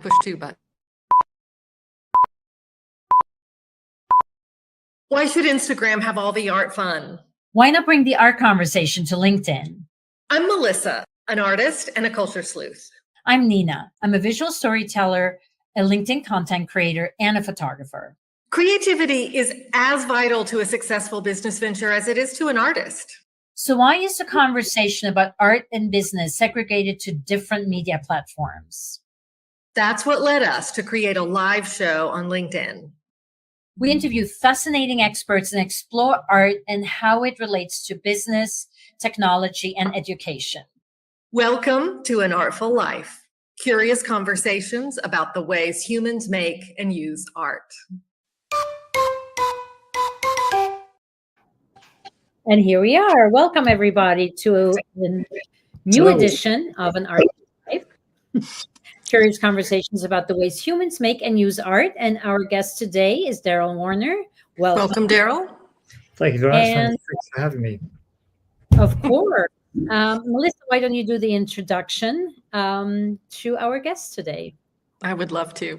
push two buttons. Why should Instagram have all the art fun? Why not bring the art conversation to LinkedIn? I'm Melissa, an artist and a culture sleuth. I'm Nina. I'm a visual storyteller, a LinkedIn content creator, and a photographer. Creativity is as vital to a successful business venture as it is to an artist. So why is the conversation about art and business segregated to different media platforms? That's what led us to create a live show on LinkedIn. We interview fascinating experts and explore art and how it relates to business, technology, and education. Welcome to An Artful Life, curious conversations about the ways humans make and use art. And here we are. Welcome, everybody, to the new edition of An Artful Life. Curious conversations about the ways humans make and use art. And our guest today is Darrell Warner. Welcome, Darrell. Thank you very much. Thanks for having me. Of course. Melissa, why don't you do the introduction to our guest today? I would love to.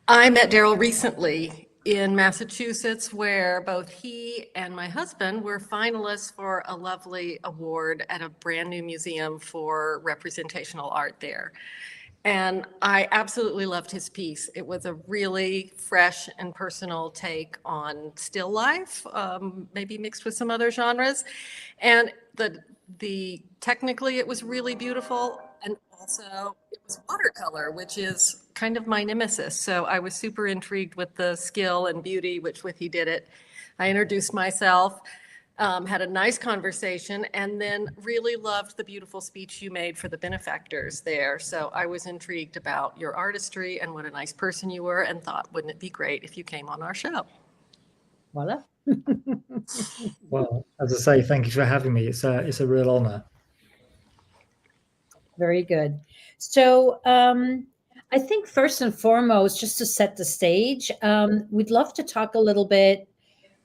I met Darrell recently in Massachusetts, where both he and my husband were finalists for a lovely award at a brand new museum for representational art there. And I absolutely loved his piece. It was a really fresh and personal take on still life, maybe mixed with some other genres. And the technically it was really beautiful, and also it was watercolor, which is kind of my nemesis. So I was super intrigued with the skill and beauty with which he did it. I introduced myself. Had a nice conversation, and then really loved the beautiful speech you made for the benefactors there. So I was intrigued about your artistry and what a nice person you were, and thought, wouldn't it be great if you came on our show? Voila. Well, as I say, thank you for having me. It's a real honor. Very good. So I think first and foremost, just to set the stage, we'd love to talk a little bit,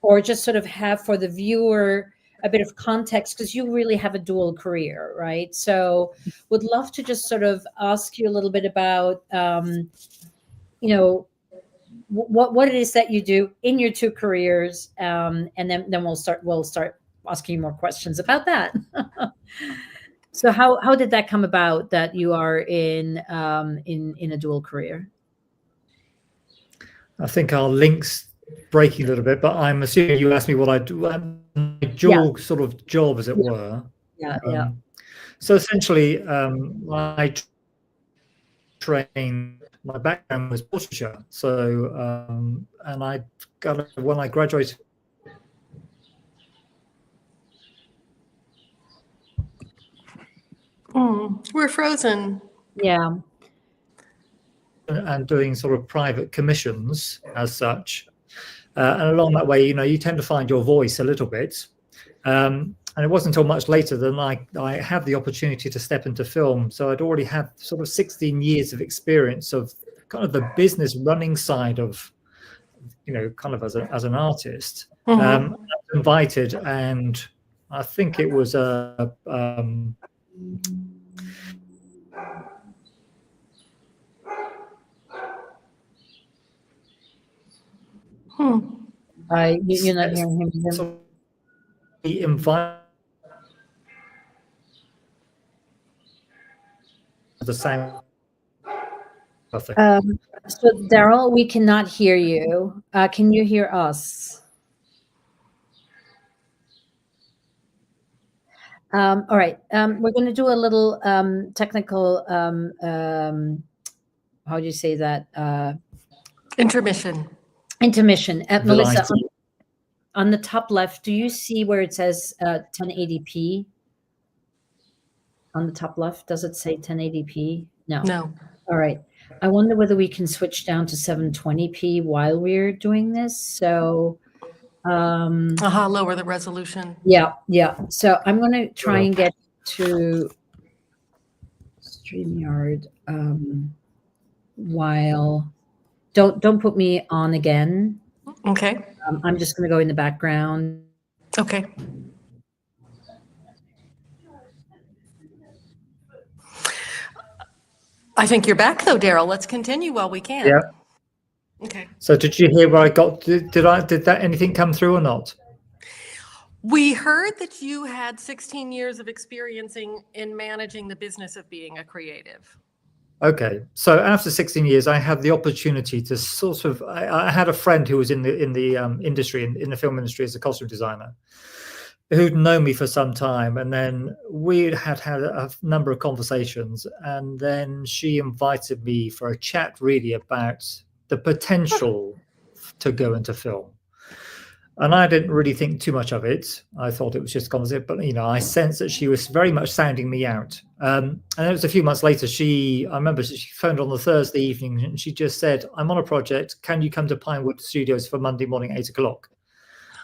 or just sort of have for the viewer a bit of context, because you really have a dual career, right? So would love to just sort of ask you a little bit about, what it is that you do in your two careers, and then we'll start asking you more questions about that. So how did that come about that you are in a dual career? I think our links breaking a little bit, but I'm assuming you asked me what I do, my dual sort of job, as it were. Yeah. So essentially, I trained. My background was portraiture. So, and when I graduated. We're frozen. Yeah. And doing sort of private commissions as such. And along that way, you tend to find your voice a little bit. And it wasn't until much later that I had the opportunity to step into film. So I'd already had sort of 16 years of experience of kind of the business running side of, kind of as an artist. Mm-hmm. I was invited, and I think it was You're not hearing him. So he invited the same. So Darrell, we cannot hear you. Can you hear us? All right. We're going to do a little technical. How do you say that? Intermission. Melissa, on the top left, do you see where it says 1080p? On the top left, does it say 1080p? No. All right. I wonder whether we can switch down to 720p while we're doing this. So lower the resolution. Yeah. So I'm going to try and get to StreamYard while don't put me on again. Okay. I'm just going to go in the background. Okay. I think you're back though, Darrell. Let's continue while we can. Yeah. Okay. So did you hear where I got? Did that anything come through or not? We heard that you had 16 years of experience in managing the business of being a creative. Okay, so after 16 years, I had the opportunity to sort of. I had a friend who was in the industry, in the film industry, as a costume designer, who'd known me for some time, and then we had a number of conversations, and then she invited me for a chat, really, about the potential to go into film. And I didn't really think too much of it. I thought it was just conversation, but I sensed that she was very much sounding me out. And it was a few months later. I remember she phoned on the Thursday evening, and she just said, "I'm on a project. Can you come to Pinewood Studios for Monday morning, 8:00?"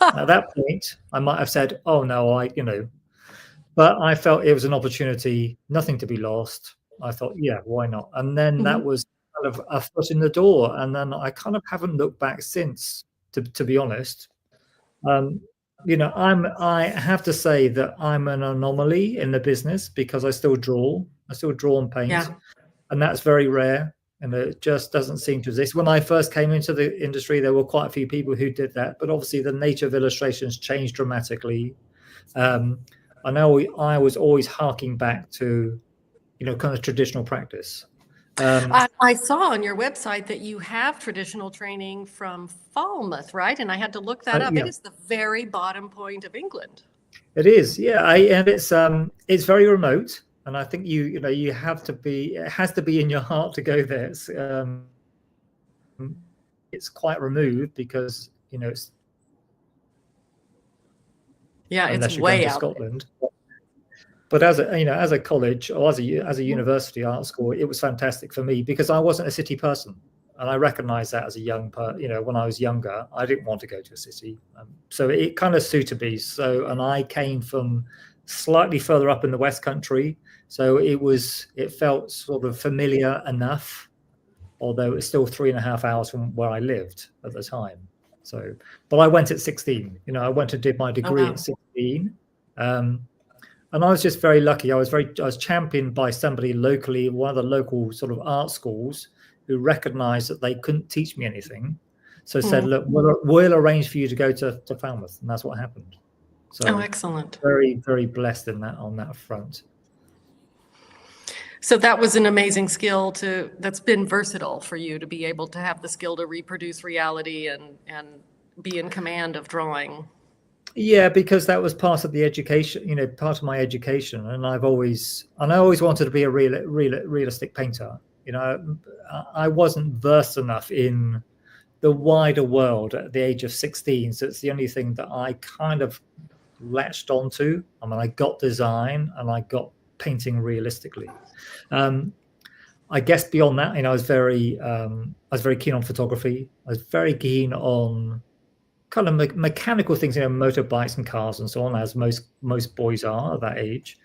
At that point, I might have said, "Oh no, but I felt it was an opportunity, nothing to be lost. I thought, yeah, why not?" And then that was kind of a foot in the door, and then I kind of haven't looked back since, to be honest. I have to say that I'm an anomaly in the business because I still draw and paint, and that's very rare, and it just doesn't seem to exist. When I first came into the industry, there were quite a few people who did that, but obviously the nature of illustrations changed dramatically. I know I was always harking back to, kind of traditional practice. I saw on your website that you have traditional training from Falmouth, right? And I had to look that up. Yeah. It is the very bottom point of England. It is, yeah, and it's very remote, and I think you have to be. It has to be in your heart to go there. It's quite removed because it's it's way out Scotland. But as a college or as a university art school, it was fantastic for me because I wasn't a city person, and I recognized that as a when I was younger, I didn't want to go to a city, so it kind of suited me. And I came from slightly further up in the West Country, so it felt sort of familiar enough, although it's still 3.5 hours from where I lived at the time. So, but I went at 16. I went and did my degree at 16. And I was just very lucky. I was championed by somebody locally, one of the local sort of art schools, who recognized that they couldn't teach me anything. So said, "Look, we'll arrange for you to go to Falmouth." And that's what happened. So excellent. Very, very blessed on that front. So that was an amazing skill that's been versatile for you to be able to have the skill to reproduce reality and be in command of drawing. Yeah, because that was part of the education, part of my education, and I always wanted to be a realistic painter. I wasn't versed enough in the wider world at the age of 16, so it's the only thing that I kind of latched onto. I mean, I got design and I got painting realistically. I guess beyond that, I was very keen on photography. I was very keen on kind of mechanical things, motorbikes and cars and so on, as most boys are at that age.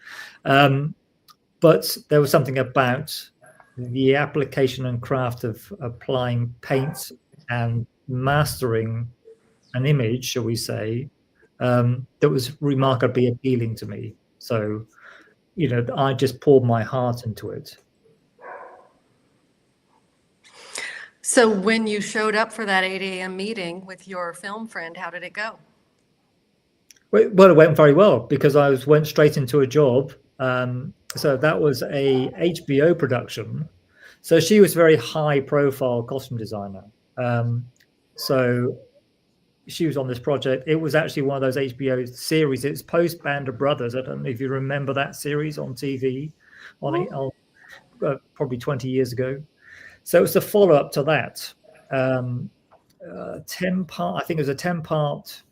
But there was something about the application and craft of applying paint and mastering an image, shall we say, that was remarkably appealing to me. So, I just poured my heart into it. So when you showed up for that 8 a.m. meeting with your film friend, how did it go? Well, it went very well because I went straight into a job. So that was a HBO production. So she was a very high profile costume designer. So she was on this project. It was actually one of those HBO series. It's post Band of Brothers. I don't know if you remember that series on TV, probably 20 years ago. So it was a follow-up to that. 10-part, I think it was a 10-part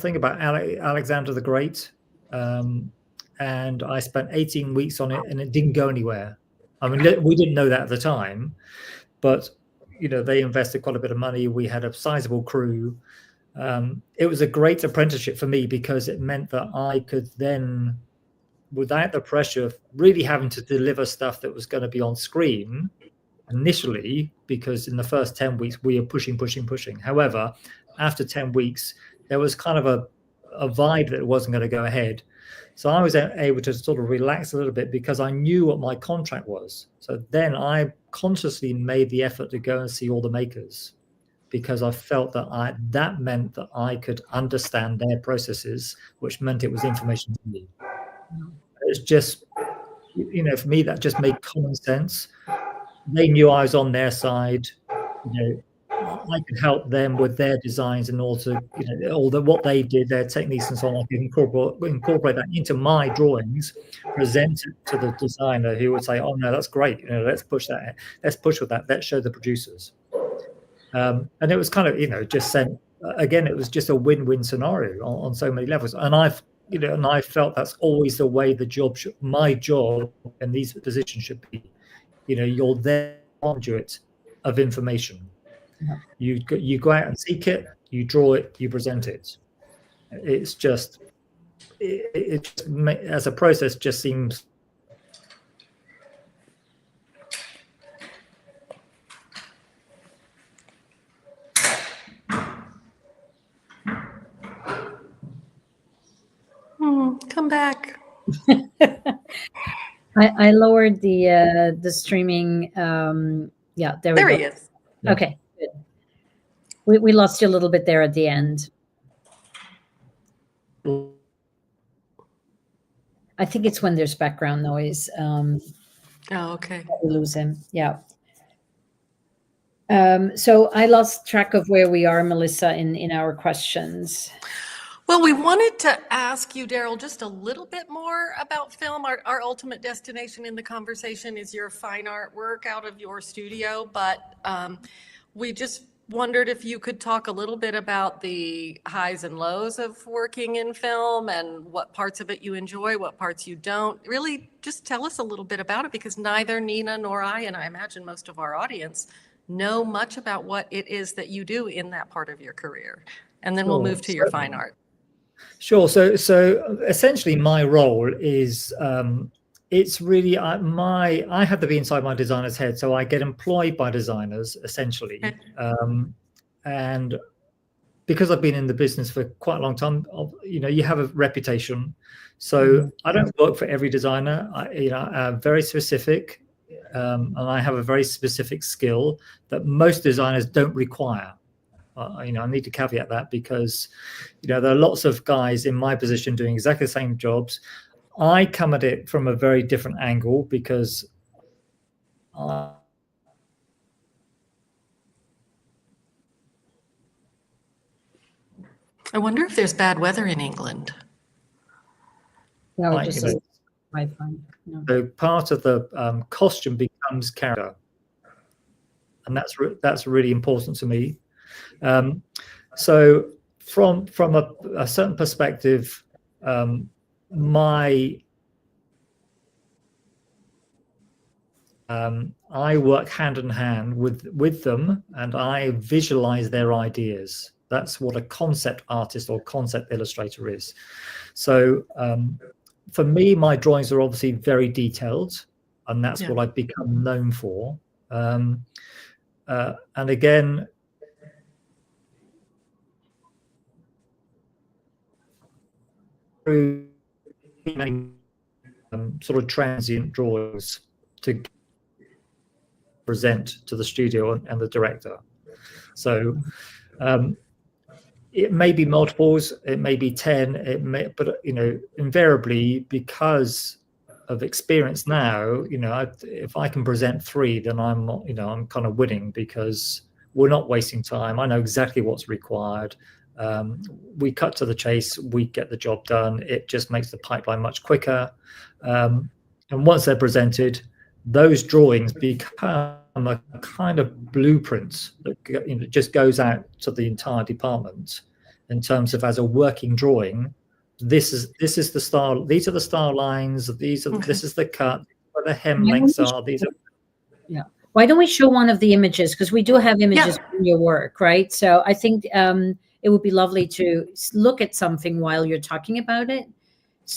thing about Alexander the Great. And I spent 18 weeks on it, and it didn't go anywhere. I mean, we didn't know that at the time, but they invested quite a bit of money. We had a sizable crew. It was a great apprenticeship for me because it meant that I could then, without the pressure of really having to deliver stuff that was going to be on screen initially, because in the first 10 weeks we were pushing. However, after 10 weeks, there was kind of a vibe that it wasn't going to go ahead. So I was able to sort of relax a little bit because I knew what my contract was. So then I consciously made the effort to go and see all the makers, because I felt that that meant that I could understand their processes, which meant it was information to me. It's just, for me, that just made common sense. They knew I was on their side. I could help them with their designs in order to, all what they did, their techniques and so on. I could incorporate that into my drawings, present it to the designer, who would say, "Oh no, that's great. Let's push that. Let's push with that. Let's show the producers." And it was kind of, just sent. Again, it was just a win-win scenario on so many levels. And I felt that's always the way my job in these positions should be. You're there conduit of information. Yeah. You go out and seek it, you draw it, you present it. It's just, as a process, just seems. Come back. I lowered the streaming. Yeah, there he is. Okay, good. We lost you a little bit there at the end. I think it's when there's background noise. Oh, okay. We lose him. Yeah. So I lost track of where we are, Melissa, in our questions. Well, we wanted to ask you, Darrell, just a little bit more about film. Our ultimate destination in the conversation is your fine art work out of your studio, but we just wondered if you could talk a little bit about the highs and lows of working in film and what parts of it you enjoy, what parts you don't. Really just tell us a little bit about it, because neither Nina nor I, and I imagine most of our audience, know much about what it is that you do in that part of your career. And then we'll move to your fine art. Sure. So essentially my role is, it's really, I have to be inside my designer's head. So I get employed by designers essentially. Okay. And because I've been in the business for quite a long time, you have a reputation. So I don't work for every designer. I'm very specific, and I have a very specific skill that most designers don't require. I need to caveat that, because, there are lots of guys in my position doing exactly the same jobs. I come at it from a very different angle, because I wonder if there's bad weather in England. No, so part of the costume becomes character, and that's really important to me. So from a certain perspective, I work hand in hand with them, and I visualize their ideas. That's what a concept artist or concept illustrator is. So for me, my drawings are obviously very detailed, and that's what I've become known for. And again, through sort of transient drawings to present to the studio and the director. So it may be multiples, it may be 10, but invariably, because of experience now, if I can present 3, then I'm kind of winning, because we're not wasting time. I know exactly what's required. We cut to the chase, we get the job done. It just makes the pipeline much quicker. And once they're presented, those drawings become a kind of blueprint that just goes out to the entire department in terms of, as a working drawing, this is the style, these are the style lines, this is the cut, where the hem lengths are, these are. Yeah. Why don't we show one of the images? Because we do have images in your work, right? So I think it would be lovely to look at something while you're talking about it.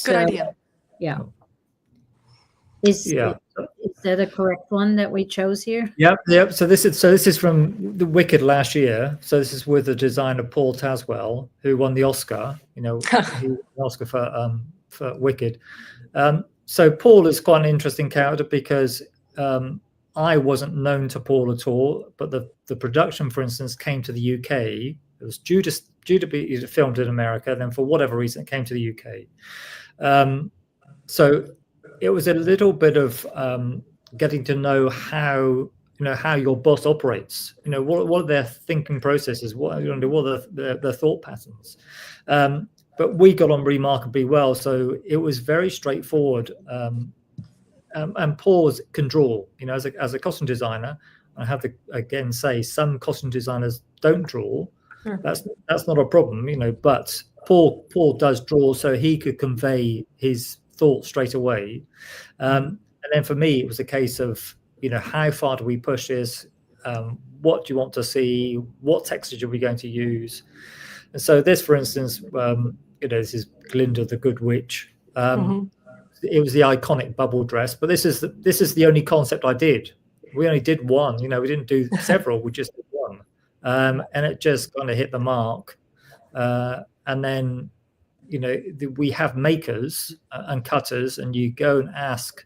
Good idea. Yeah. Is that a correct one that we chose here? Yep. So this is from the Wicked last year. So this is with the designer Paul Taswell, who won the Oscar. He won the Oscar for for Wicked. So Paul is quite an interesting character because I wasn't known to Paul at all, but the production, for instance, came to the UK. It was due to be filmed in America, then for whatever reason, it came to the UK. So it was a little bit of getting to know how your boss operates. What are their thinking processes? What are their thought patterns? But we got on remarkably well, so it was very straightforward. And Paul can draw. As a costume designer, I have to again say some costume designers don't draw. Sure. That's not a problem, But Paul does draw, so he could convey his thoughts straight away. And then for me, it was a case of how far do we push this? What do you want to see? What texture are we going to use? And so this, for instance, this is Glinda the Good Witch. It was the iconic bubble dress, but this is the only concept I did. We only did one. We didn't do several. We just did one, and it just kind of hit the mark. And then, we have makers and cutters, and you go and ask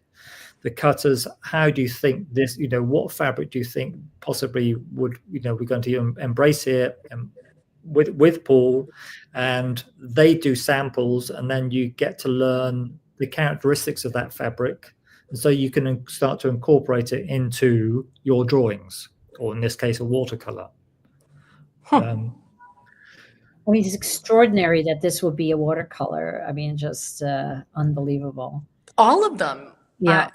the cutters, how do you think this? What fabric do you think possibly would we're going to embrace here? And with Paul, and they do samples, and then you get to learn the characteristics of that fabric, and so you can start to incorporate it into your drawings, or in this case, a watercolor. I mean, it's extraordinary that this would be a watercolor. I mean, just unbelievable. All of them. Yeah.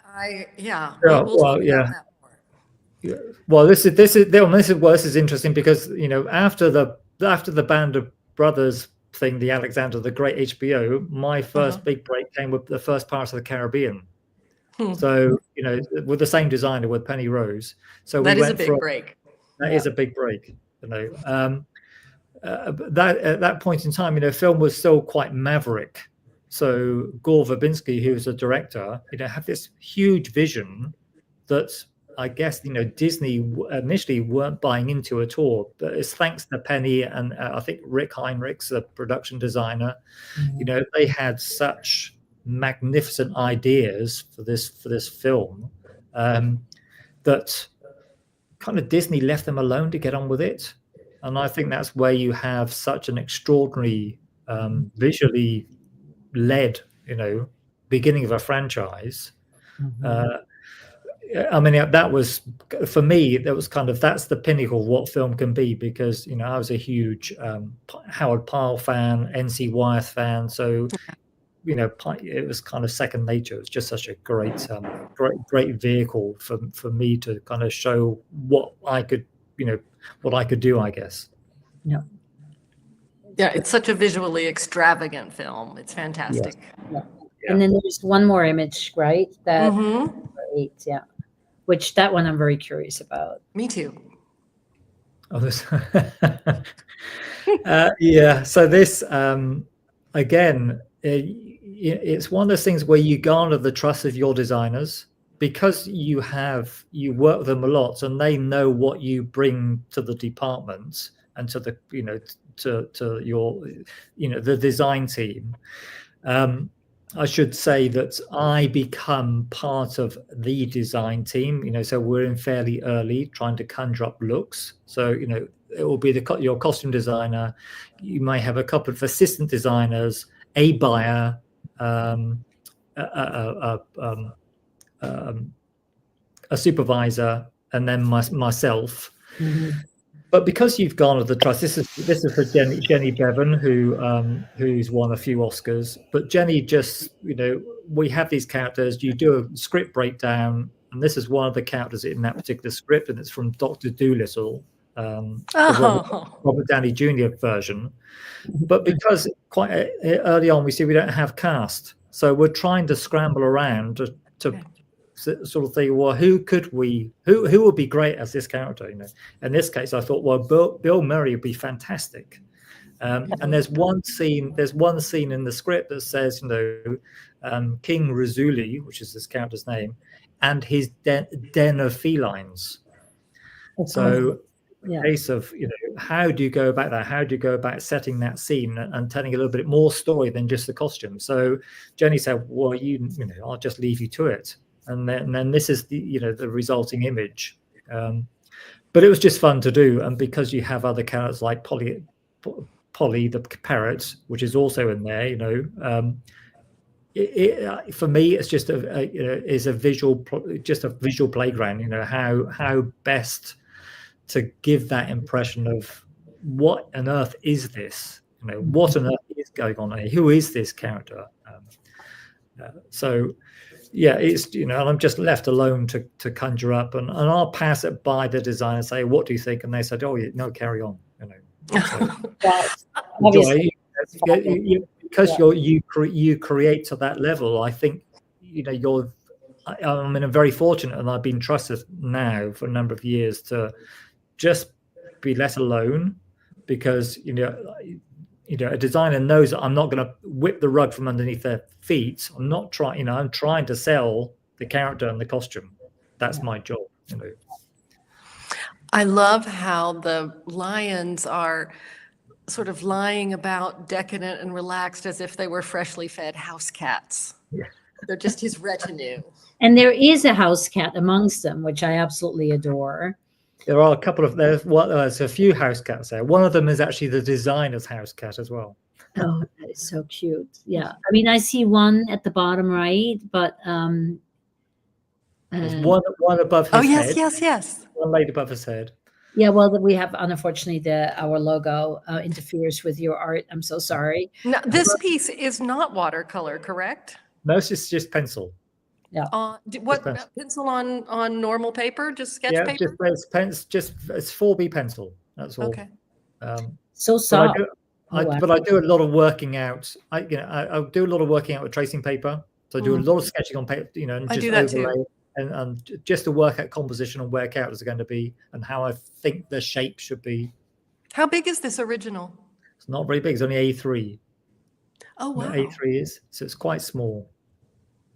Well, this is interesting because after the Band of Brothers thing, the Alexander the Great HBO, my first big break came with the first Pirates of the Caribbean. So with the same designer, with Penny Rose. So that is a big break. That is a big break. That at that point in time, film was still quite maverick. So Gore Verbinski, who was a director, had this huge vision that I guess Disney initially weren't buying into at all. But it's thanks to Penny and I think Rick Heinrichs, the production designer. They had such magnificent ideas for this film that kind of Disney left them alone to get on with it. And I think that's where you have such an extraordinary, visually led, beginning of a franchise. I mean, that was, for me, that was that's the pinnacle of what film can be, because, I was a huge Howard Pyle fan, N.C. Wyeth fan. So, it was kind of second nature. It was just such a great vehicle for me to kind of show what I could, what I could do, I guess. Yeah. Yeah, it's such a visually extravagant film. It's fantastic. Yeah. And then there's one more image, right? That great, yeah. Which that one I'm very curious about. Me too. Oh, this. Yeah. So this again, it's one of those things where you garner the trust of your designers, because you work with them a lot, and they know what you bring to the department and to the to your the design team. I should say that I become part of the design team, so we're in fairly early trying to conjure up looks. So, it will be your costume designer. You may have a couple of assistant designers, a buyer, a supervisor, and then myself. But because you've garnered the trust, this is for Jenny Bevan, who's won a few Oscars. But Jenny just, we have these characters. You do a script breakdown, and this is one of the characters in that particular script, and it's from Dr. Dolittle, the Robert Downey Jr. version. But because quite early on we see we don't have cast, so we're trying to scramble around to sort of think, well, who would be great as this character? In this case, I thought, well, Bill Murray would be fantastic. And there's one scene in the script that says, King Razuli, which is this character's name, and his den of felines. So case of, how do you go about that? How do you go about setting that scene and telling a little bit more story than just the costume? So Jenny said, well, I'll just leave you to it. And then this is the resulting image. But it was just fun to do. And because you have other characters like Polly the parrot, which is also in there, for me, it's just a visual playground. How best to give that impression of what on earth is this? What on earth is going on here? Who is this character? So yeah, it's and I'm just left alone to conjure up, and I'll pass it by the designer and say, what do you think? And they said, oh, no, carry on. So, because you create to that level. I think I'm very fortunate, and I've been trusted now for a number of years to just be let alone, because a designer knows that I'm not going to whip the rug from underneath their feet. I'm not trying. I'm trying to sell the character and the costume. That's my job. I love how the lions are sort of lying about, decadent and relaxed, as if they were freshly fed house cats. Yeah. They're just his retinue. And there is a house cat amongst them, which I absolutely adore. There are a couple of there's a few house cats there. One of them is actually the designer's house cat as well. Oh, that is so cute. Yeah, I mean, I see one at the bottom right, but there's one above his head. Yes. One laid above his head. Yeah, well, we have, unfortunately, our logo interferes with your art. I'm so sorry. Now, this piece is not watercolor, correct? No, it's just pencil. Yeah. Pencil on normal paper? Just sketch paper? It's 4B pencil. That's all. Okay. So soft. But I do a lot of working out. I do a lot of working out with tracing paper. So I do a lot of sketching on paper, and just overlay and just to work out composition and where characters are going to be and how I think the shape should be. How big is this original? It's not very big. It's only A3. Oh, wow. A3 is, so it's quite small.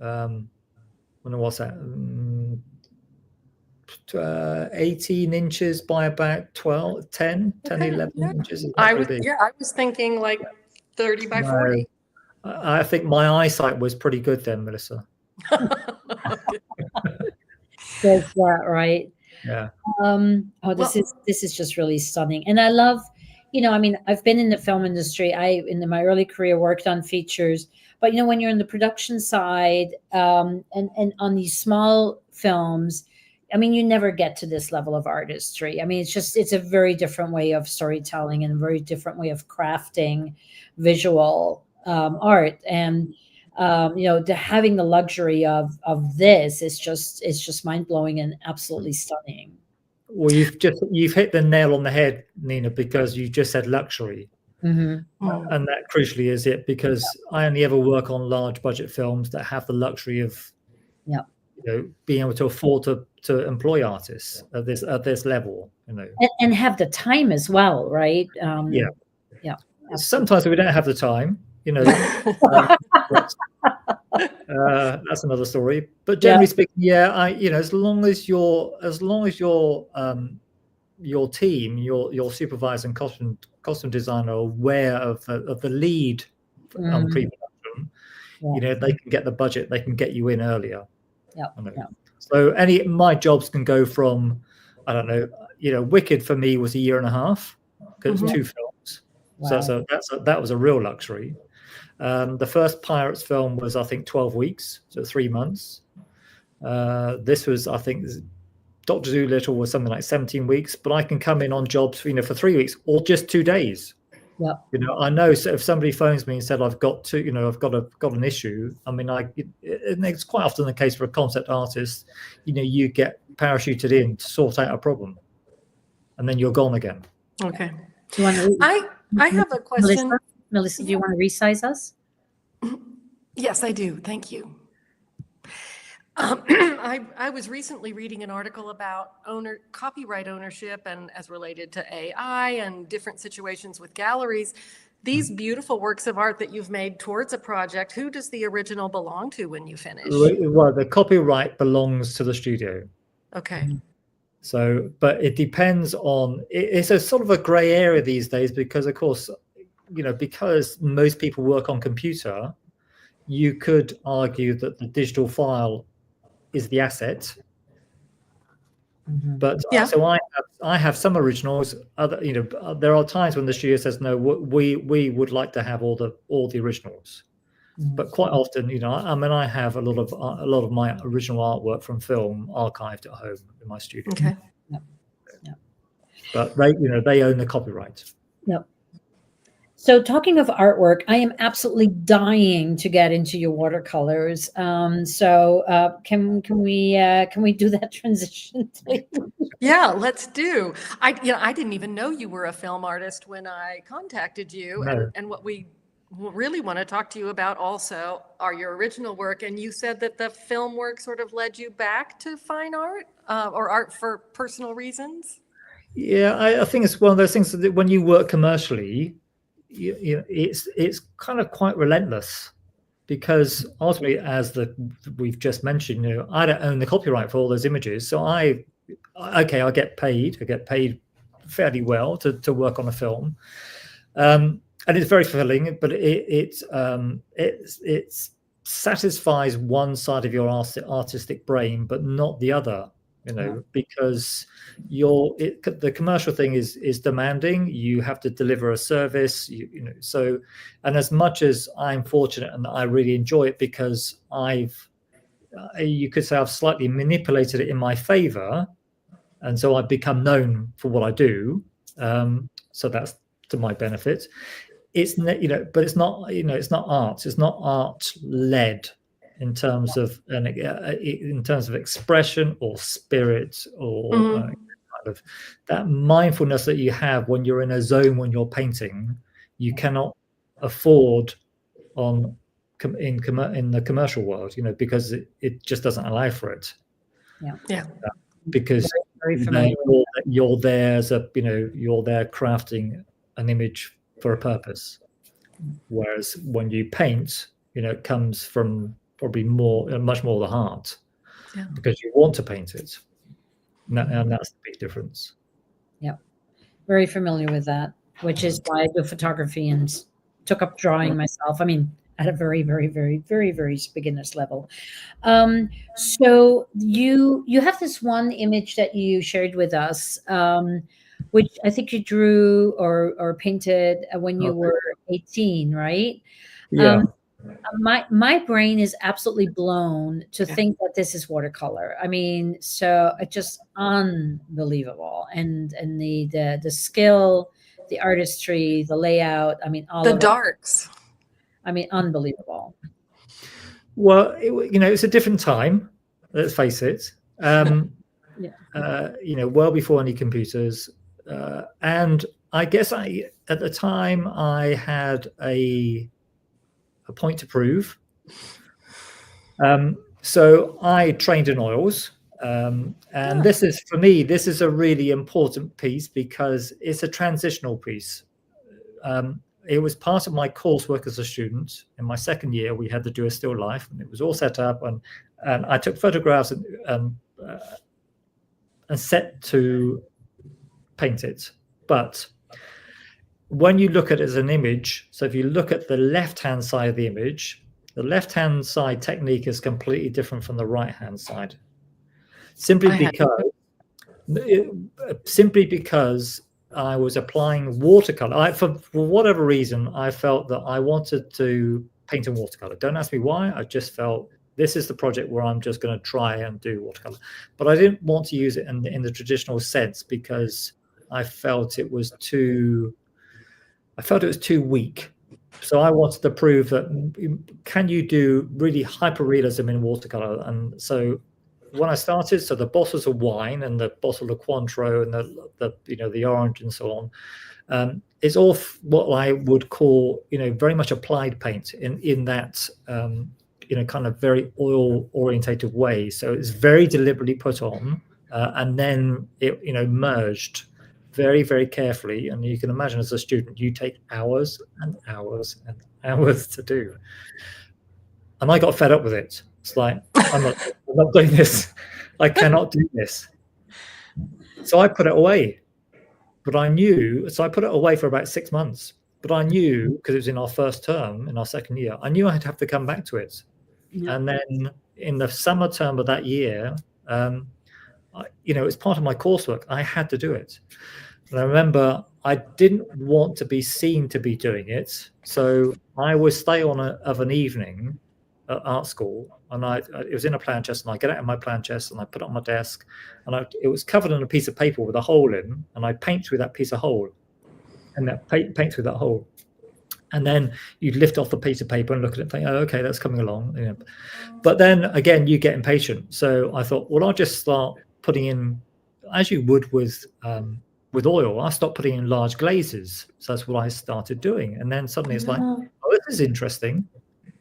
What's that? 18 inches by about 10, 11 inches. I was thinking like 30 by 40. I think my eyesight was pretty good then, Melissa. That's that, right? Yeah. This is just really stunning, and I love, I mean, I've been in the film industry. In my early career worked on features, but when you're in the production side, and on these small films, I mean, you never get to this level of artistry. I mean, it's a very different way of storytelling and a very different way of crafting visual art, and having the luxury of this is just mind-blowing and absolutely stunning. Well, you've hit the nail on the head, Nina, because you just said luxury. Mm-hmm. And that crucially is it, because I only ever work on large budget films that have the luxury of being able to afford to employ artists at this level, and have the time as well, right? Yeah. Sometimes we don't have the time, that's another story. But generally speaking, as long as your team, your supervisor and costume designer are aware of the lead on pre-production, they can get the budget, they can get you in earlier. So my jobs can go from, I don't know, Wicked for me was 1.5 years because it's 2 films. Wow. So that was a real luxury. The first Pirates film was, I think, 12 weeks, so 3 months. This was, I think, Dr. Dolittle was something like 17 weeks, but I can come in on jobs, for 3 weeks or just 2 days. Yeah. I know, so if somebody phones me and said I've got an issue, I mean, it's quite often the case for a concept artist, you get parachuted in to sort out a problem, and then you're gone again. Okay. Do you want to? I have a question. Melissa, do you want to resize us? Yes, I do. Thank you. I was recently reading an article about copyright ownership and as related to AI and different situations with galleries. These beautiful works of art that you've made towards a project, who does the original belong to when you finish? Well, the copyright belongs to the studio. Okay. So, but it depends on, it's a sort of a gray area these days because, of course, because most people work on computer, you could argue that the digital file is the asset. But Yeah. so I have some originals. Other, there are times when the studio says no, we would like to have all the originals. But quite often, I have a lot of my original artwork from film archived at home in my studio. Okay. Yeah. But they own the copyright. Yep. So talking of artwork, I am absolutely dying to get into your watercolors. So can we do that transition, please? Yeah, let's do. I didn't even know you were a film artist when I contacted you, No. and what we really want to talk to you about also are your original work. And you said that the film work sort of led you back to fine art or art for personal reasons. Yeah, I think it's one of those things that when you work commercially, it's kind of quite relentless, because ultimately, as we've just mentioned, I don't own the copyright for all those images, so I get paid fairly well to work on a film, and it's very fulfilling. But it satisfies one side of your artistic brain, but not the other. Because the commercial thing is demanding. You have to deliver a service, so, and as much as I'm fortunate and I really enjoy it because you could say I've slightly manipulated it in my favor, and so I've become known for what I do, so that's to my benefit. It's but it's not art. It's not art led in terms of expression or spirit or kind of that mindfulness that you have when you're in a zone when you're painting. You cannot afford in the commercial world, because it just doesn't allow for it. Yeah. Because very familiar. You're there you're there crafting an image for a purpose, whereas when you paint, it comes from probably much more the heart, because you want to paint it, and that's the big difference. Yeah, very familiar with that, which is why I do photography and took up drawing myself. I mean, at a very, very, very, very, very beginner's level. So you have this one image that you shared with us, which I think you drew or painted when you were 18, right? Yeah. My brain is absolutely blown to think that this is watercolor. I mean, so it's just unbelievable, and the skill, the artistry, the layout. I mean, all the of darks. I mean, unbelievable. Well, it's a different time. Let's face it. Well before any computers, and I guess at the time I had a point to prove. So I trained in oils, and this is, for me, this is a really important piece because it's a transitional piece. It was part of my coursework as a student. In my second year, we had to do a still life, and it was all set up, and I took photographs and set to paint it. But when you look at it as an image, so if you look at the left-hand side of the image, the left-hand side technique is completely different from the right-hand side, simply because I was applying watercolor. For whatever reason, I felt that I wanted to paint in watercolor. Don't ask me why. I just felt this is the project where I'm just going to try and do watercolor. But I didn't want to use it in the traditional sense because I felt it was too weak. So I wanted to prove that can you do really hyperrealism in watercolor. And so when I started, so the bottles of wine and the bottle of Cointreau and the orange and so on, is all what I would call very much applied paint in that kind of very oil orientated way. So it's very deliberately put on, and then it merged very, very carefully. And you can imagine, as a student, you take hours and hours and hours to do. And I got fed up with it. It's like, I'm not doing this. I cannot do this. So I put it away. But I knew, so I put it away for about 6 months. But I knew, because it was in our first term, in our second year, I knew I'd have to come back to it. Yeah. And then in the summer term of that year, you know, it's part of my coursework. I had to do it. And I remember I didn't want to be seen to be doing it. So I would stay on of an evening at art school, and it was in a plan chest, and I get out of my plan chest and I put it on my desk, and it was covered in a piece of paper with a hole in, and I paint through that piece of hole, and that paint through that hole. And then you'd lift off the piece of paper and look at it and think, oh, okay, that's coming along. You know. But then again, you get impatient. So I thought, well, I'll just start putting in, as you would with oil, I stopped putting in large glazes. So that's what I started doing. And then suddenly it's like, oh, this is interesting.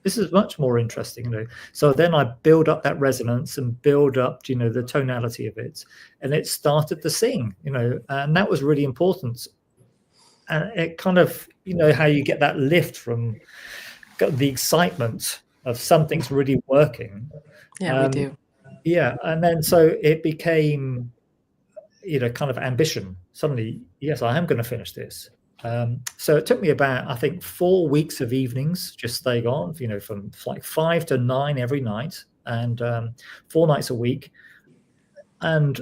This is much more interesting. You know. So then I build up that resonance and build up, you know, the tonality of it. And it started to sing, you know, and that was really important. And it kind of, you know, how you get that lift from the excitement of something's really working. Yeah, we do. Yeah. And then so it became, you know, kind of ambition. Suddenly, yes, I am going to finish this. So it took me about, I think, 4 weeks of evenings just staying on, you know, from like 5 to 9 every night, and 4 nights a week. And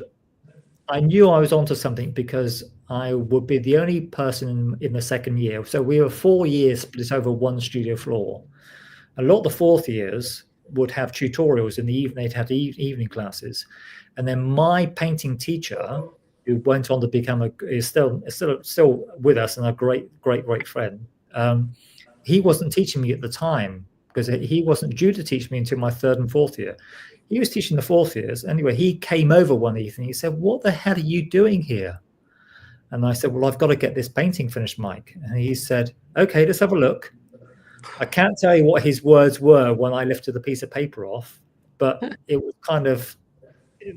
I knew I was onto something because I would be the only person in the second year. So we were 4 years split over one studio floor. A lot of the fourth years would have tutorials in the evening. They'd have evening classes. And then my painting teacher, who went on to become is still with us and a great friend. He wasn't teaching me at the time because he wasn't due to teach me until my third and fourth year. He was teaching the fourth years. Anyway, he came over one evening. He said, "What the hell are you doing here?" And I said, "Well, I've got to get this painting finished, Mike." And he said, "Okay, let's have a look." I can't tell you what his words were when I lifted the piece of paper off, but it was kind of,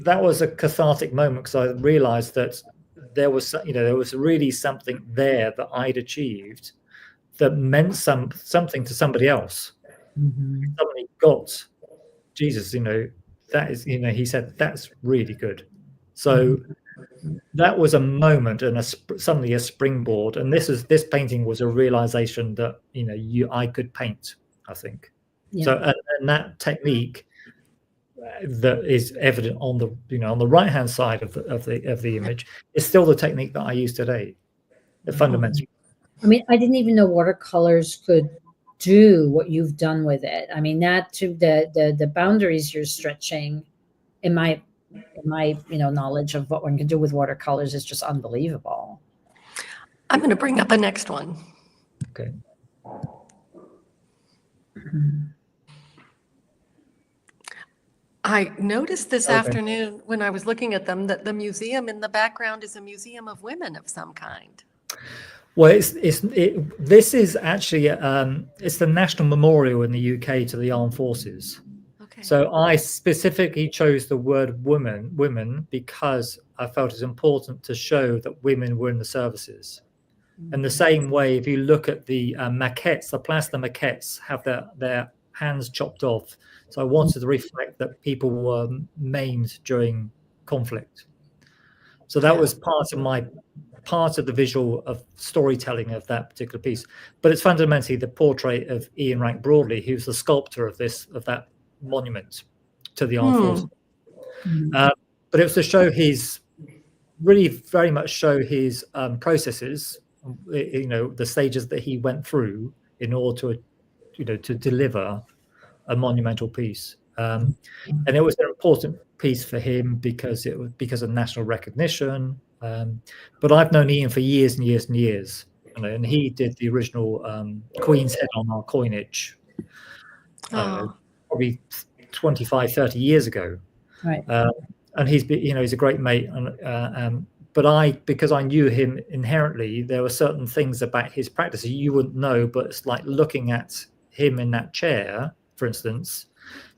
that was a cathartic moment because I realized that there was, you know, there was really something there that I'd achieved that meant something to somebody else. Mm-hmm. Somebody got, Jesus, you know, that is, you know, he said, that's really good. So that was a moment and suddenly a springboard. And this painting was a realization that, you know, I could paint, I think. Yeah. So, and that technique that is evident on the, you know, on the right hand side of the image is still the technique that I use today. The fundamental. I mean, I didn't even know watercolors could do what you've done with it. I mean, that to the boundaries you're stretching, in my you know, knowledge of what one can do with watercolors is just unbelievable. I'm going to bring up a next one. Okay. I noticed this afternoon when I was looking at them that the museum in the background is a museum of women of some kind. Well, this is actually it's the National Memorial in the UK to the Armed Forces. Okay. So I specifically chose the word women because I felt it's important to show that women were in the services. And the same way, if you look at the maquettes, the plaster maquettes have their hands chopped off. So I wanted to reflect that people were maimed during conflict. So that was part of the visual of storytelling of that particular piece. But it's fundamentally the portrait of Ian Rank Broadley, who's the sculptor of that monument to the armed forces. But it was to show really very much show his processes, you know, the stages that he went through in order to, you know, to deliver a monumental piece. And it was an important piece for him because of national recognition. But I've known Ian for years and years and years, you know, and he did the original Queen's head on our coinage. Probably 25, 30 years ago. Right. And he's a great mate. But because I knew him inherently, there were certain things about his practice you wouldn't know, but it's like looking at him in that chair, for instance,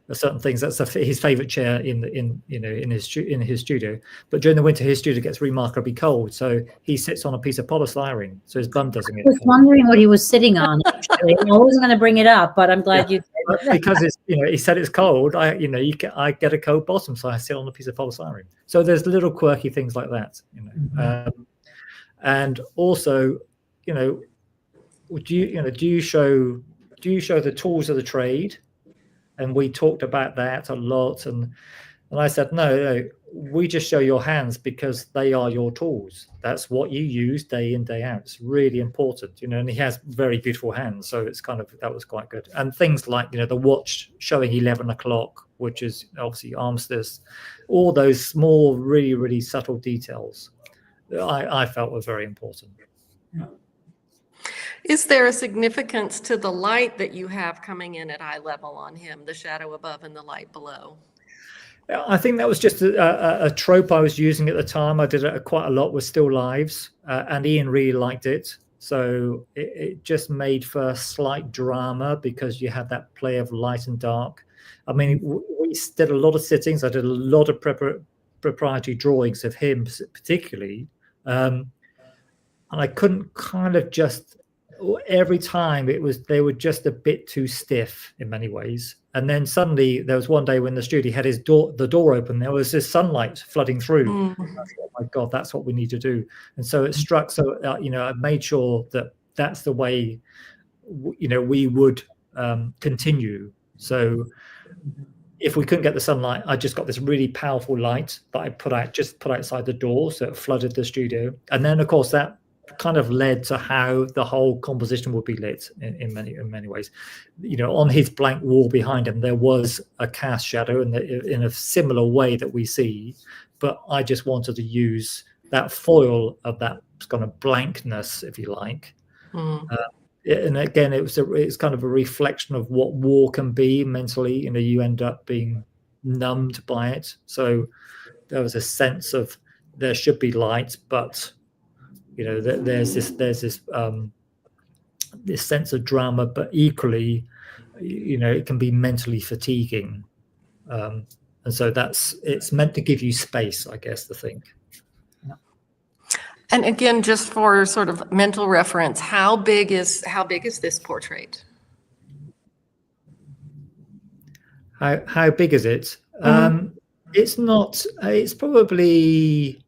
there's certain things that's his favorite chair in his studio. But during the winter, his studio gets remarkably cold, so he sits on a piece of polystyrene, so his bum doesn't get cold. I was wondering what he was sitting on. Actually, I wasn't going to bring it up, but I'm glad you did. But because it's, he said it's cold, I get a cold bottom, so I sit on a piece of polystyrene. So there's little quirky things like that, and also, do you show the tools of the trade? And we talked about that a lot, and I said, no, we just show your hands because they are your tools. That's what you use day in, day out. It's really important, and he has very beautiful hands. So it's that was quite good. And things like, the watch showing 11 o'clock, which is obviously armistice, all those small, really, really subtle details I felt were very important. Is there a significance to the light that you have coming in at eye level on him, the shadow above and the light below? I think that was just a trope I was using at the time. I did it quite a lot with still lives, and Ian really liked it. So it just made for a slight drama because you had that play of light and dark. I mean, we did a lot of sittings. I did a lot of proprietary drawings of him particularly. And I couldn't every time they were just a bit too stiff in many ways. And then suddenly there was one day when the studio had the door open, there was this sunlight flooding through. I thought, oh my God, that's what we need to do. And so it struck. So, I made sure that that's the way, we would continue. So if we couldn't get the sunlight, I just got this really powerful light that I put outside the door. So it flooded the studio. And then of course that kind of led to how the whole composition would be lit in many ways. On his blank wall behind him, there was a cast shadow in a similar way that we see, but I just wanted to use that foil of that kind of blankness, if you like. And again, it's kind of a reflection of what war can be mentally. You end up being numbed by it. So there was a sense of there should be light, but there's this sense of drama, but equally, it can be mentally fatiguing, and so it's meant to give you space, I guess, to think. And again, just for sort of mental reference, how big is this portrait? How big is it? It's not. It's probably.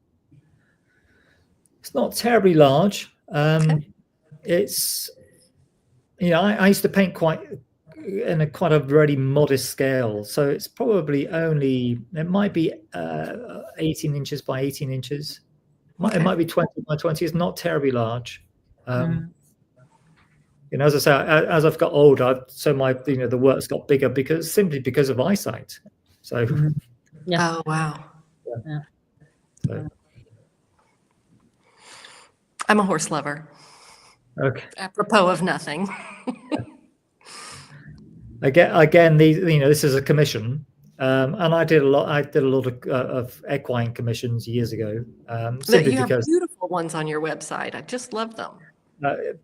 It's not terribly large. Okay. It's, I used to paint quite a very modest scale. So it's probably it might be 18 inches by 18 inches. Okay. It might be 20 by 20. It's not terribly large. As I say, as I've got older, so my, the work's got bigger simply because of eyesight. So. Yeah. Oh, wow. Yeah. So. I'm a horse lover. Okay. Apropos of nothing. Again, this is a commission, and I did a lot of equine commissions years ago. Simply You have because beautiful ones on your website. I just love them.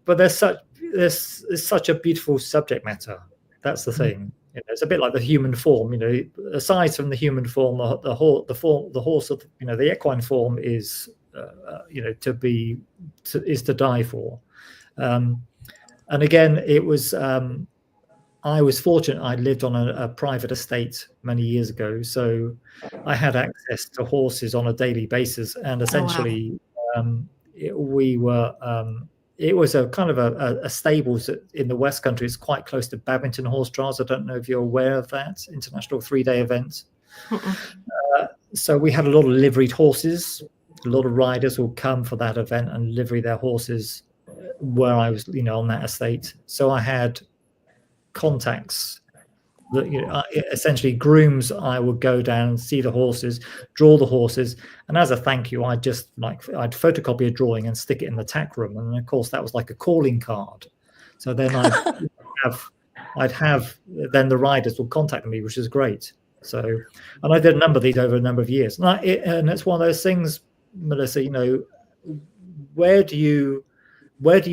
But there's such a beautiful subject matter. That's the thing. It's a bit like the human form. Aside from the human form, the horse of the equine form is. To die for, and again, it was. I was fortunate. I lived on a private estate many years ago, so I had access to horses on a daily basis, and essentially, we were. It was a kind of a stables in the West Country. It's quite close to Badminton Horse Trials. I don't know if you're aware of that international 3-day event. So we had a lot of liveried horses. A lot of riders will come for that event and livery their horses where I was, on that estate. So I had contacts that, essentially grooms. I would go down and see the horses, draw the horses. And as a thank you, I'd I'd photocopy a drawing and stick it in the tack room. And of course that was like a calling card. So then then the riders would contact me, which is great. So, and I did a number of these over a number of years. And it's one of those things, Melissa, where do you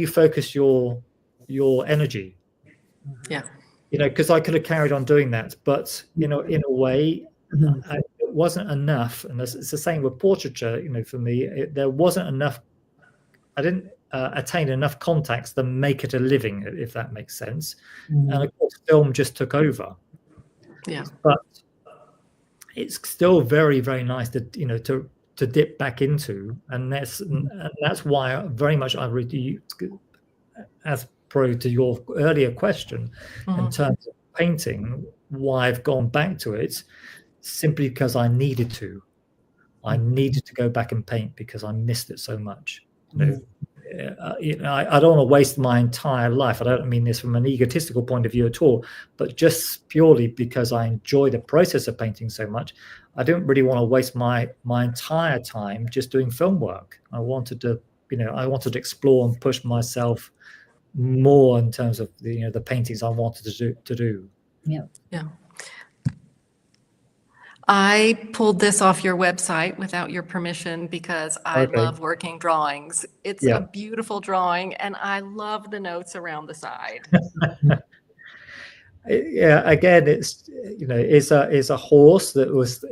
focus your energy? Yeah. Because I could have carried on doing that, but in a way, it wasn't enough. And it's the same with portraiture. For me, there wasn't enough. attain enough contacts to make it a living, if that makes sense. Mhm. And of course, film just took over. Yeah. But it's still very, very nice to to dip back into, and that's why very much I really, as pro to your earlier question, in terms of painting, why I've gone back to it, simply because I needed to. I needed to go back and paint because I missed it so much. I don't want to waste my entire life. I don't mean this from an egotistical point of view at all, but just purely because I enjoy the process of painting so much. I don't really want to waste my entire time just doing film work. I wanted to, I wanted to explore and push myself more in terms of the paintings I wanted to do. Yeah. Yeah. I pulled this off your website without your permission because I love working drawings. It's a beautiful drawing, and I love the notes around the side. Yeah, again, it's it's a horse that was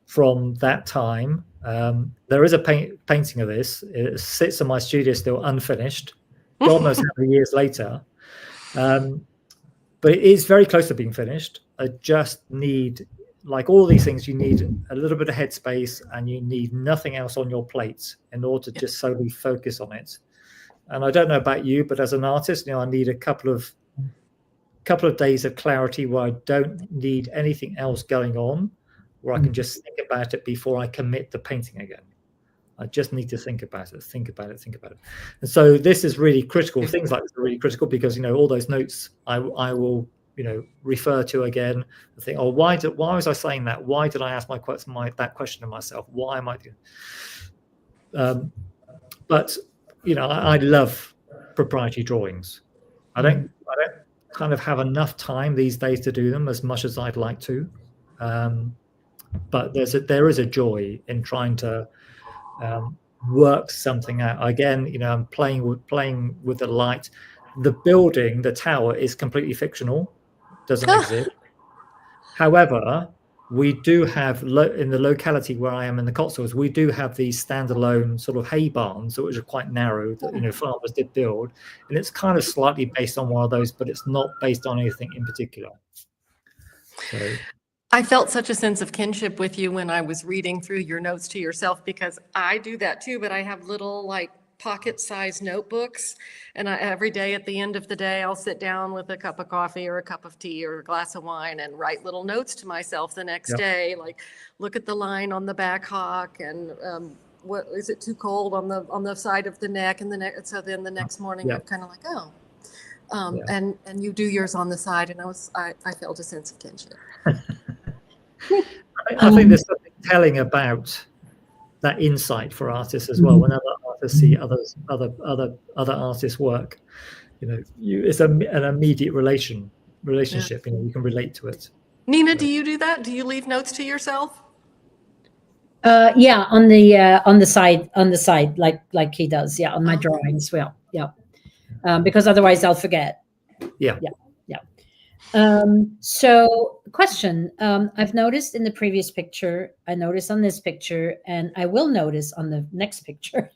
from that time. There is a painting of this. It sits in my studio still unfinished. God knows how many years later. But it is very close to being finished. I just need, like all these things, you need a little bit of headspace, and you need nothing else on your plate in order to just solely focus on it. And I don't know about you, but as an artist, I need a couple of days of clarity where I don't need anything else going on, where I can just think about it before I commit to painting again. I just need to think about it. And so this is really critical. Things like this are really critical because, all those notes I will, refer to again and think, oh, why was I saying that? Why did I ask that question of myself? Why am I doing? But, I love proprietary drawings. I don't kind of have enough time these days to do them as much as I'd like to. But there is a joy in trying to work something out. Again, I'm playing with the light. The building, the tower, is completely fictional, doesn't exist. However, we do have in the locality where I am in the Cotswolds, we do have these standalone sort of hay barns, which are quite narrow, that farmers did build, and it's kind of slightly based on one of those, but it's not based on anything in particular. So I felt such a sense of kinship with you when I was reading through your notes to yourself, because I do that too, but I have little pocket-sized notebooks, and every day at the end of the day, I'll sit down with a cup of coffee or a cup of tea or a glass of wine and write little notes to myself the next day, like look at the line on the back hock, and what is it too cold on the side of the neck, and so then the next morning I'm kind of like, oh. And you do yours on the side, and I felt a sense of kinship. I think there's something telling about that insight for artists as well. When other artists see other artists' work, it's an immediate relationship. You can relate to it. Nina, do you do that? Do you leave notes to yourself? Yeah, on the side, like he does. Yeah, on my drawings. Well, because otherwise I'll forget. Yeah. So question, I've noticed in the previous picture, I noticed on this picture, and I will notice on the next picture,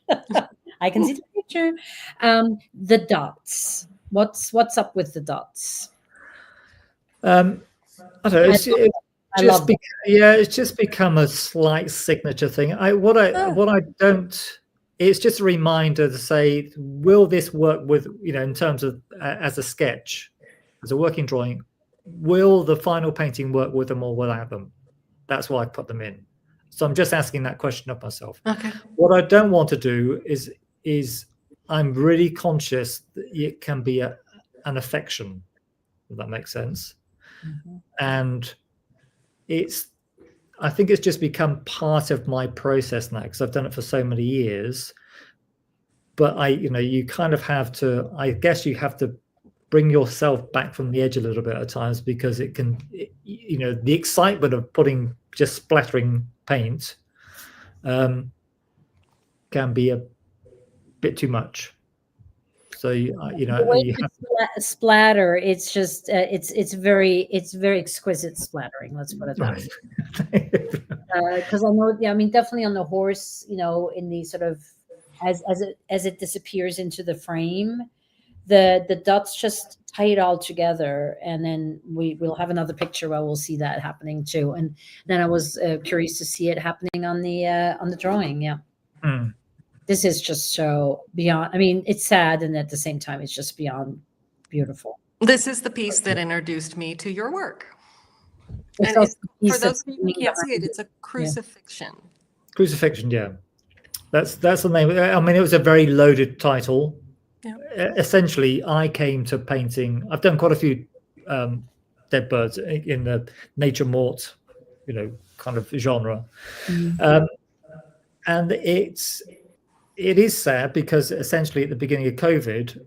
I can see the picture, the dots. What's up with the dots? I don't know. It's just become a slight signature thing. It's just a reminder to say, will this work with, in terms of as a sketch, as a working drawing, will the final painting work with them or without them? That's why I put them in. So I'm just asking that question of myself. Okay. What I don't want to do is I'm really conscious that it can be an affection, if that makes sense. And I think it's just become part of my process now, because I've done it for so many years. But you kind of have to, I guess you have to bring yourself back from the edge a little bit at times, because it can, the excitement of just splattering paint can be a bit too much. So the way you splatter, it's just it's very exquisite splattering. Let's put it that way. Because I know, definitely on the horse, in the sort of as it disappears into the frame, the dots just tie it all together, and then we'll have another picture where we'll see that happening too. And then I was curious to see it happening on the drawing. Yeah. Mm. This is just so beyond. I mean, it's sad, and at the same time, it's just beyond beautiful. This is the piece that introduced me to your work. It's And also the for piece those that's of you who can't behind see it, it. it's a crucifixion. Crucifixion, yeah. That's the name. I mean, it was a very loaded title. Yeah. Essentially, I came to painting. I've done quite a few dead birds in the nature mort, kind of genre. Mhm. And it is sad because essentially at the beginning of COVID,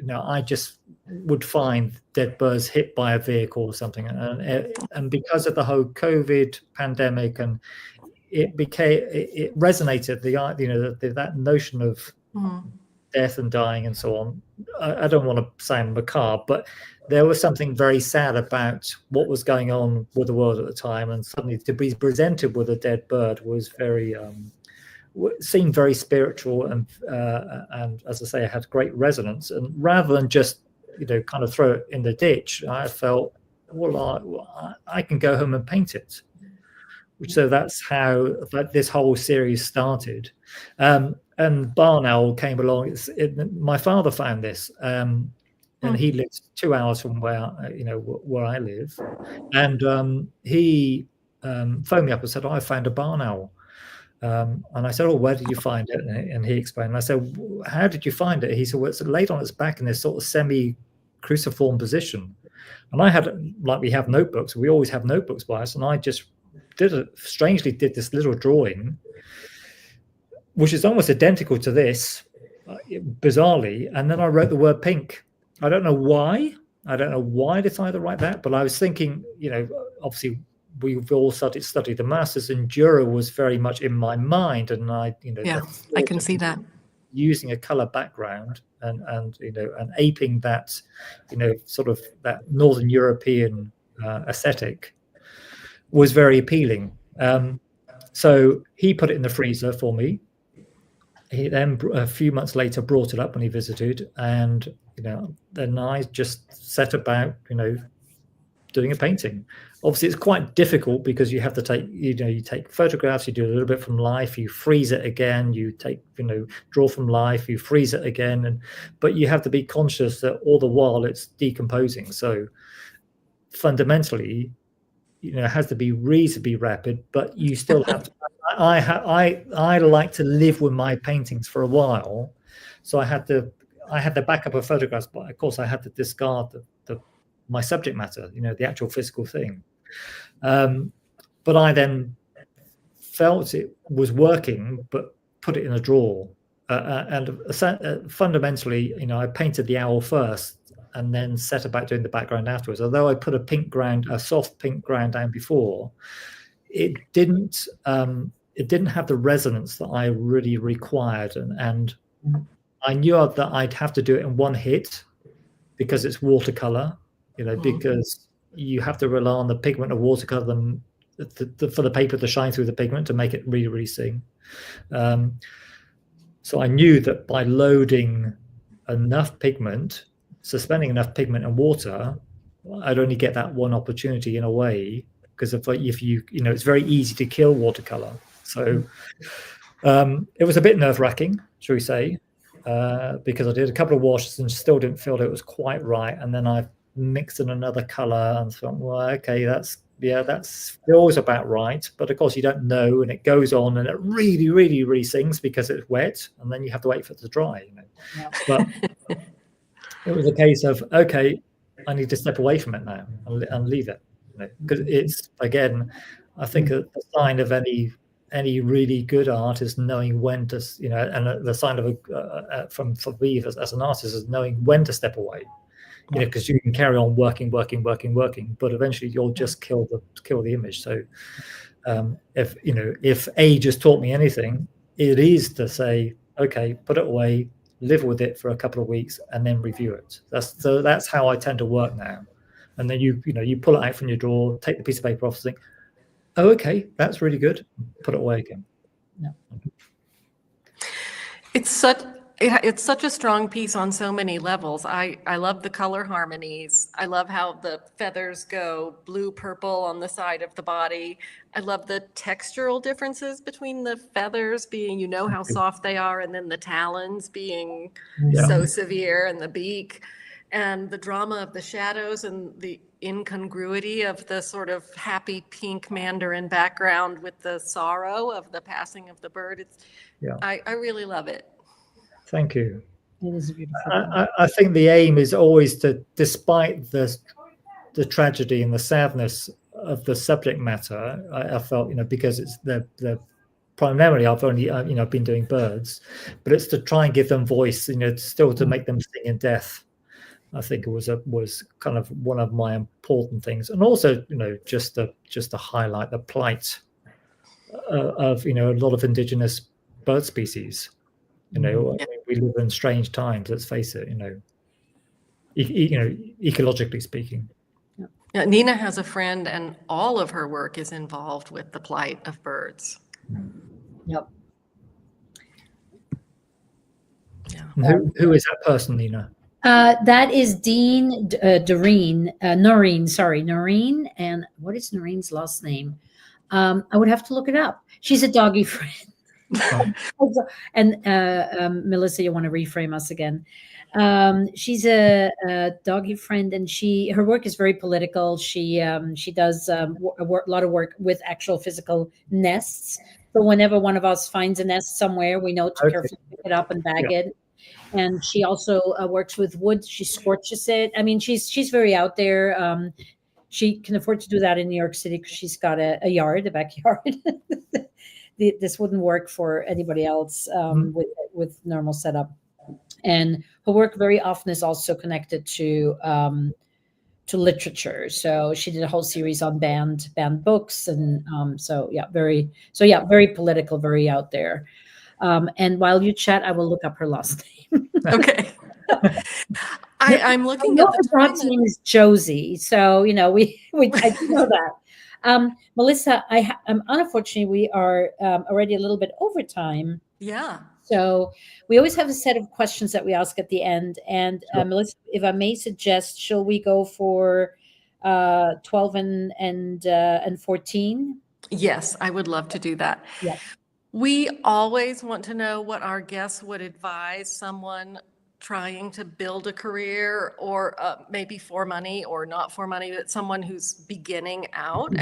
I just would find dead birds hit by a vehicle or something, and because of the whole COVID pandemic, and it resonated that notion of death and dying and so on. I don't want to sound macabre, but there was something very sad about what was going on with the world at the time, and suddenly to be presented with a dead bird was very seemed very spiritual, and as I say, it had great resonance. And rather than just kind of throw it in the ditch, I felt, well, I can go home and paint it. So that's how this whole series started. And Barn Owl came along. My father found this, and he lives 2 hours from where I live, and he phoned me up and said, "Oh, I found a barn owl." And I said, "Oh, where did you find it?" And he explained. And I said, "How did you find it?" He said, "Well, it's laid on its back in this sort of semi-cruciform position." And I had, like we have notebooks, we always have notebooks by us, and I just strangely did this little drawing, which is almost identical to this, bizarrely. And then I wrote the word pink. I don't know why. I decided to write that, but I was thinking, obviously we've all studied the masters, and Dürer was very much in my mind, and I can see that. Using a color background and aping that, sort of that Northern European aesthetic was very appealing. So he put it in the freezer for me. He then a few months later brought it up when he visited, and then I just set about doing a painting. Obviously, it's quite difficult because you have to take you take photographs, you do a little bit from life, you freeze it again, you take draw from life, you freeze it again, but you have to be conscious that all the while it's decomposing. So fundamentally, it has to be reasonably rapid, but you still have to. I like to live with my paintings for a while, so I had the backup of photographs, but of course I had to discard my subject matter, the actual physical thing. But I then felt it was working, but put it in a drawer, and fundamentally, I painted the owl first, and then set about doing the background afterwards. Although I put a soft pink ground down before, it didn't have the resonance that I really required, and I knew that I'd have to do it in one hit because it's watercolor, because you have to rely on the pigment of watercolor for the paper to shine through the pigment to make it really, really sing. So I knew that by loading enough pigment, suspending enough pigment and water, I'd only get that one opportunity in a way, because if you it's very easy to kill watercolor. So it was a bit nerve-wracking, shall we say, because I did a couple of washes and still didn't feel it was quite right, and then I mixed in another color and thought, well, okay, that feels about right, but of course you don't know, and it goes on and it really, really, really sings because it's wet, and then you have to wait for it to dry. Yeah. But it was a case of, okay, I need to step away from it now and leave it, because it's, again, I think a sign of any really good art is knowing when to, and the sign of for me as an artist is knowing when to step away, because you can carry on working, but eventually you'll just kill the image. So if age has taught me anything, it is to say, okay, put it away, live with it for a couple of weeks, and then review it. That's how I tend to work now. And then you pull it out from your drawer, take the piece of paper off, and think, oh, okay, that's really good, put it away again. Yeah. It's such a strong piece on so many levels. I love the color harmonies. I love how the feathers go blue, purple on the side of the body. I love the textural differences between the feathers being, how soft they are, and then the talons being Yeah. so severe, and the beak, and the drama of the shadows and the incongruity of the sort of happy pink mandarin background with the sorrow of the passing of the bird. I really love it. Thank you. It is a beautiful. I think the aim is always to, despite the tragedy and the sadness of the subject matter, I felt, because it's the primarily I've only been doing birds, but it's to try and give them voice, still to make them sing in death. I think it was kind of one of my important things, and also just to highlight the plight of a lot of indigenous bird species. We live in strange times. Let's face it. Ecologically speaking. Yeah, Nina has a friend, and all of her work is involved with the plight of birds. Yep. Yeah. Who is that person, Nina? That is Noreen. And what is Noreen's last name? I would have to look it up. She's a doggy friend. And Melissa, you want to reframe us again? She's a doggy friend, and her work is very political. She does a lot of work with actual physical nests. So whenever one of us finds a nest somewhere, we know to carefully pick it up and bag it. And she also works with wood. She scorches it. I mean, she's very out there. She can afford to do that in New York City because she's got a backyard. This wouldn't work for anybody else with normal setup. And her work very often is also connected to literature. So she did a whole series on banned books, and very political, very out there. And while you chat, I will look up her last name. Okay. I'm looking at the dog's name is Josie, so I do know that. Melissa, unfortunately we are already a little bit over time. Yeah. So we always have a set of questions that we ask at the end. And Melissa, if I may suggest, shall we go for 12 and 14? Yes, I would love to do that. Yeah. We always want to know what our guests would advise someone trying to build a career, or maybe for money or not for money, but someone who's beginning out.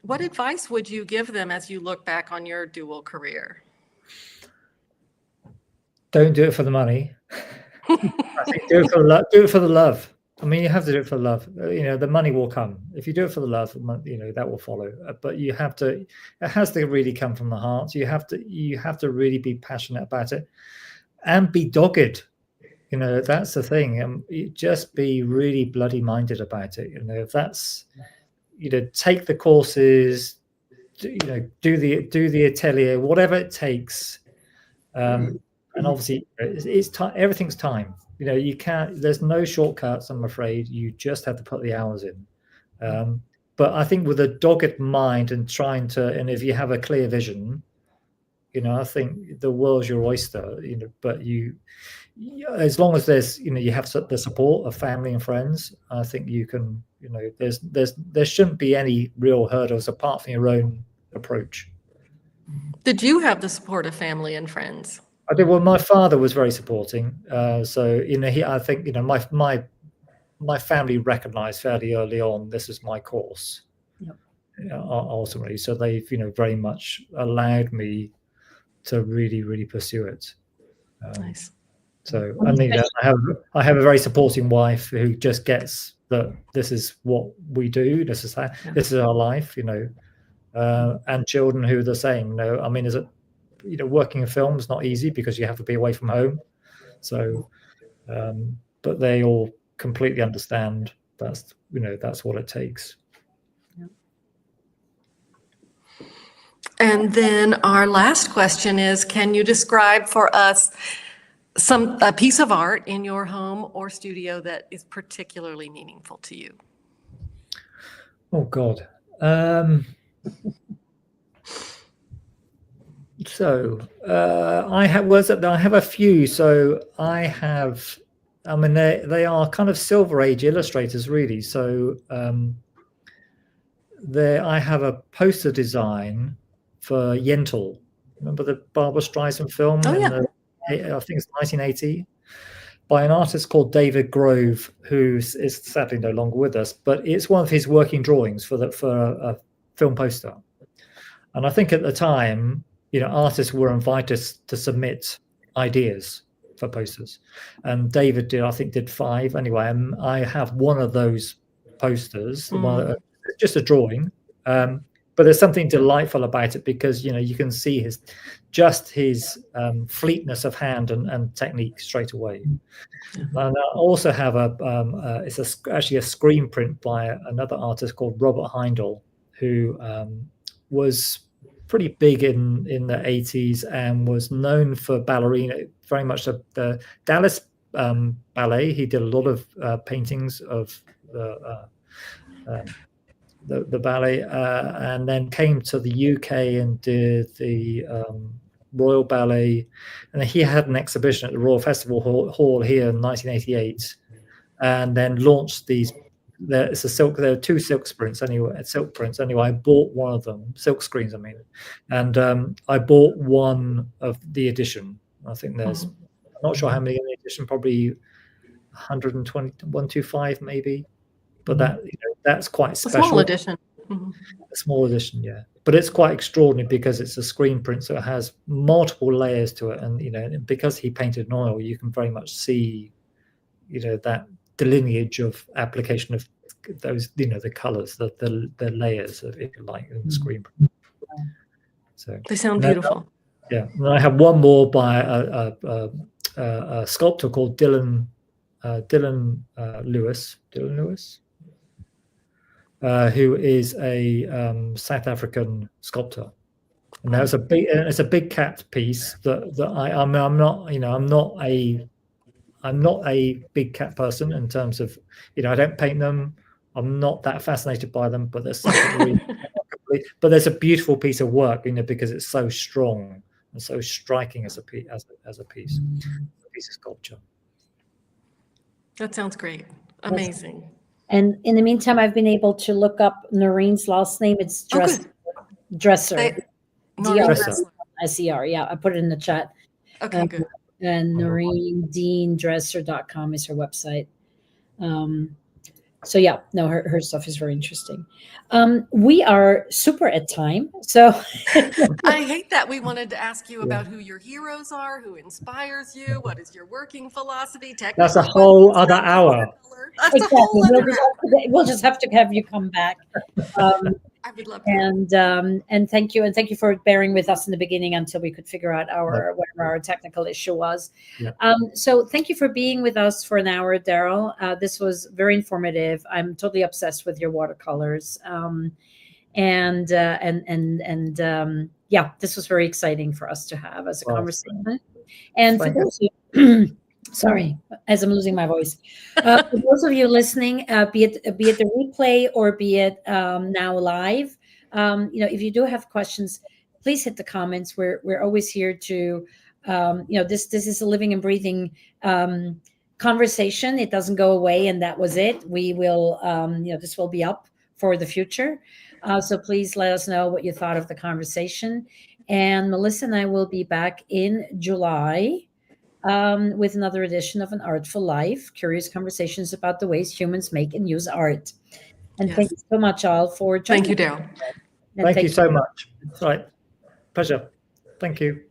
What advice would you give them as you look back on your dual career? Don't do it for the money. I think do it for the love. I mean, you have to do it for love. The money will come. If you do it for the love, that will follow. But it has to really come from the heart. You have to really be passionate about it and be dogged. That's the thing. Just be really bloody minded about it. If that's, take the courses, do the atelier, whatever it takes. And obviously it's time. Everything's time. You can't, there's no shortcuts, I'm afraid. You just have to put the hours in. But I think with a dogged mind and and if you have a clear vision, I think the world's your oyster, but as long as there's, you have the support of family and friends, I think you can, there shouldn't be any real hurdles apart from your own approach. Did you have the support of family and friends? I did. Well, my father was very supporting. So, I think, my family recognized fairly early on, this is my course. Yep. Ultimately. So they've, very much allowed me to really, really pursue it. Nice. So I have a very supporting wife who just gets that this is what we do. This is our life, and children who are the same. I mean, working in film is not easy because you have to be away from home. So, but they all completely understand that's what it takes. And then our last question is, can you describe for us a piece of art in your home or studio that is particularly meaningful to you? Oh God. So I have a few. So I have, I mean, they are kind of Silver Age illustrators, really. So I have a poster design for Yentl. Remember the Barbra Streisand film? Oh, yeah. I think it's 1980, by an artist called David Grove, who is sadly no longer with us. But it's one of his working drawings for a film poster. And I think at the time, artists were invited to submit ideas for posters, and David did 5 anyway. And I have one of those posters, just a drawing, but there's something delightful about it because you can see his fleetness of hand and technique straight away. And I also have actually a screen print by another artist called Robert Heindel, who was pretty big in the 80s and was known for ballerina, very much the Dallas ballet. He did a lot of paintings of the ballet, and then came to the UK and did the Royal Ballet, and he had an exhibition at the Royal Festival Hall here in 1988, and then launched these. There are 2 silk prints anyway. I bought one of them, silk screens, I mean, and I bought one of the edition. I think there's, I'm not sure how many in the edition, probably 120, 125 maybe, but that's quite special. A small edition. A small edition, yeah. But it's quite extraordinary because it's a screen print, so it has multiple layers to it, and because he painted in oil, you can very much see, that the lineage of application of those, the colors, the layers of, if you like, in the screen print. So they sound beautiful. Yeah, and I have one more by a sculptor called Dylan Lewis, who is a South African sculptor. And there's it's a big cat piece I'm not a big cat person in terms of, I don't paint them. I'm not that fascinated by them, but there's but there's a beautiful piece of work, because it's so strong and so striking as a piece of sculpture. That sounds great. Amazing. And in the meantime, I've been able to look up Noreen's last name. It's Dresser. Dresser. S-E-R. Yeah, I put it in the chat. Okay, good. And NoreenDeanDresser.com is her website. So yeah, no, her stuff is very interesting. We are super at time. So I hate that. We wanted to ask you about who your heroes are, who inspires you, what is your working philosophy, technical. That's a whole other hour. Exactly. We'll just have to have you come back. I would love to. And thank you for bearing with us in the beginning until we could figure out whatever our technical issue was. Yeah. So thank you for being with us for an hour, Darrell. This was very informative. I'm totally obsessed with your watercolors. Yeah, this was very exciting for us to have as a conversation. And for those of you, sorry, as I'm losing my voice. For those of you listening, be it the replay or be it now live, if you do have questions, please hit the comments. We're always here to, this is a living and breathing conversation. It doesn't go away, and that was it. We will, this will be up for the future. So please let us know what you thought of the conversation. And Melissa and I will be back in July. With another edition of An Artful Life, curious conversations about the ways humans make and use art. And thank you so much, all, for joining. Thank you, Darrell. Thank you so much. All right. Pleasure. Thank you.